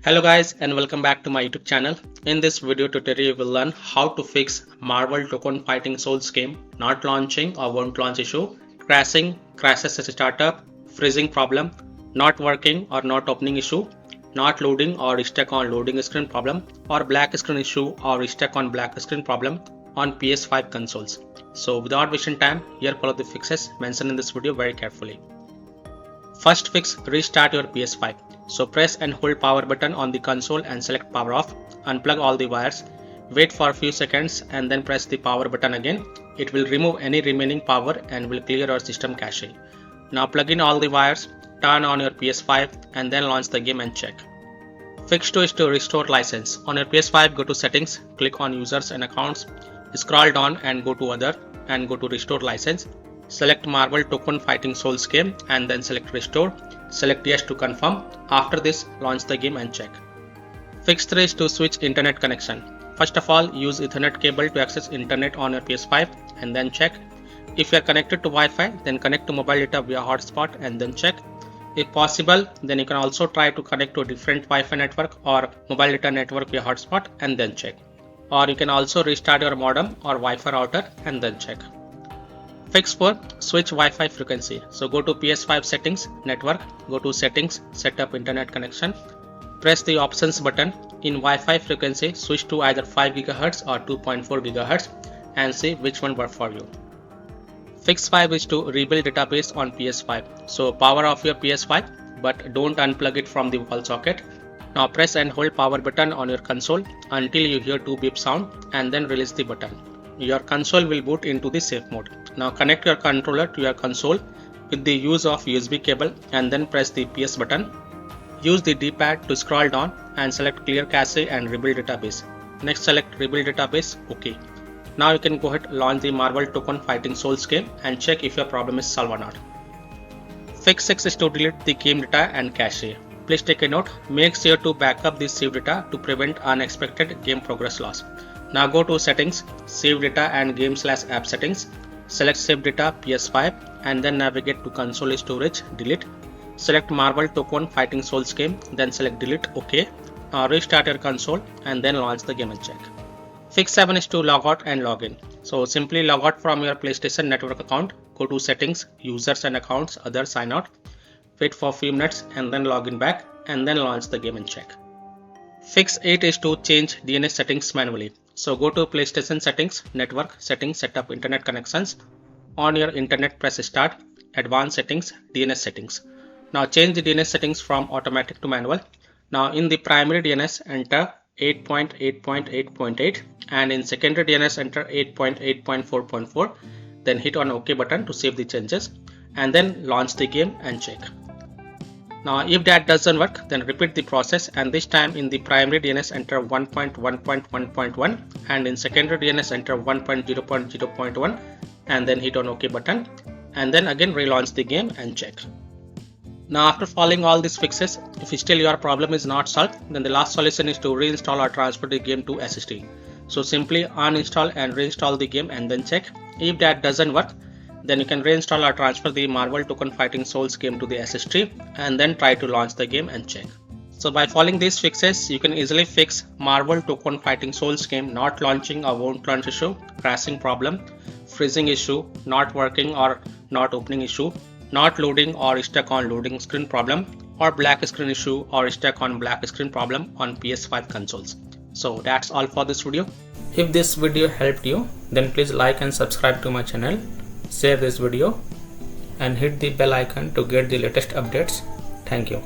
Hello guys and welcome back to my YouTube channel. In this video tutorial you will learn how to fix Marvel Tōkon Fighting Souls game not launching or won't launch issue, crashes as a startup, freezing problem, not working or not opening issue, not loading or stuck on loading screen problem, or black screen issue or stuck on black screen problem on PS5 consoles. So without wasting time, here follow the fixes mentioned in this video very carefully. First fix, restart your PS5. So press and hold power button on the console and select power off. Unplug all the wires. Wait for a few seconds and then press the power button again. It will remove any remaining power and will clear your system cache. Now plug in all the wires, turn on your PS5 and then launch the game and check. Fix 2 is to restore license. On your PS5, go to settings, click on users and accounts, scroll down and go to other and go to restore license. Select Marvel Tōkon Fighting Souls game and then select restore. Select yes to confirm. After this, launch the game and check. Fix 3 is to switch internet connection. First of all, use Ethernet cable to access internet on your PS5 and then check. If you are connected to Wi-Fi, then connect to mobile data via hotspot and then check. If possible, then you can also try to connect to a different Wi-Fi network or mobile data network via hotspot and then check. Or you can also restart your modem or Wi-Fi router and then check. Fix 4, switch Wi-Fi frequency. So go to PS5 settings, network, go to settings, set up internet connection. Press the options button. In Wi-Fi frequency, switch to either 5 GHz or 2.4 GHz and see which one works for you. Fix 5 is to rebuild database on PS5. So power off your PS5 but don't unplug it from the wall socket. Now press and hold power button on your console until you hear 2 beep sound and then release the button. Your console will boot into the safe mode. Now connect your controller to your console with the use of USB cable and then press the PS button. Use the D-pad to scroll down and select clear cache and rebuild database. Next select rebuild database, OK. Now you can go ahead launch the Marvel Tōkon Fighting Souls game and check if your problem is solved or not. Fix 6 is to delete the game data and cache. Please take a note, make sure to back up this save data to prevent unexpected game progress loss. Now go to settings, save data and game/app settings. Select save data PS5 and then navigate to console storage, delete. Select Marvel Tōkon Fighting Souls game, then select delete, OK. Now restart your console and then launch the game and check. Fix 7 is to log out and log in. So simply log out from your PlayStation Network account, go to settings, users and accounts, other sign out. Wait for a few minutes and then log in back and then launch the game and check. Fix 8 is to change DNS settings manually. So go to PlayStation settings, network settings, set up internet connections. On your internet press start, advanced settings, DNS settings. Now change the DNS settings from automatic to manual. Now in the primary DNS enter 8.8.8.8 and in secondary DNS enter 8.8.4.4. Then hit on OK button to save the changes and then launch the game and check. Now if that doesn't work, then repeat the process and this time in the primary DNS enter 1.1.1.1 and in secondary DNS enter 1.0.0.1 and then hit on OK button and then again relaunch the game and check. Now after following all these fixes, if still your problem is not solved, then the last solution is to reinstall or transfer the game to SSD. So simply uninstall and reinstall the game and then check. If that doesn't work, then you can reinstall or transfer the Marvel Tōkon Fighting Souls game to the SSD and then try to launch the game and check. So by following these fixes, you can easily fix Marvel Tōkon Fighting Souls game not launching or won't launch issue, crashing problem, freezing issue, not working or not opening issue, not loading or stuck on loading screen problem, or black screen issue or stuck on black screen problem on PS5 consoles. So that's all for this video. If this video helped you, then please like and subscribe to my channel. Share this video and hit the bell icon to get the latest updates. Thank you.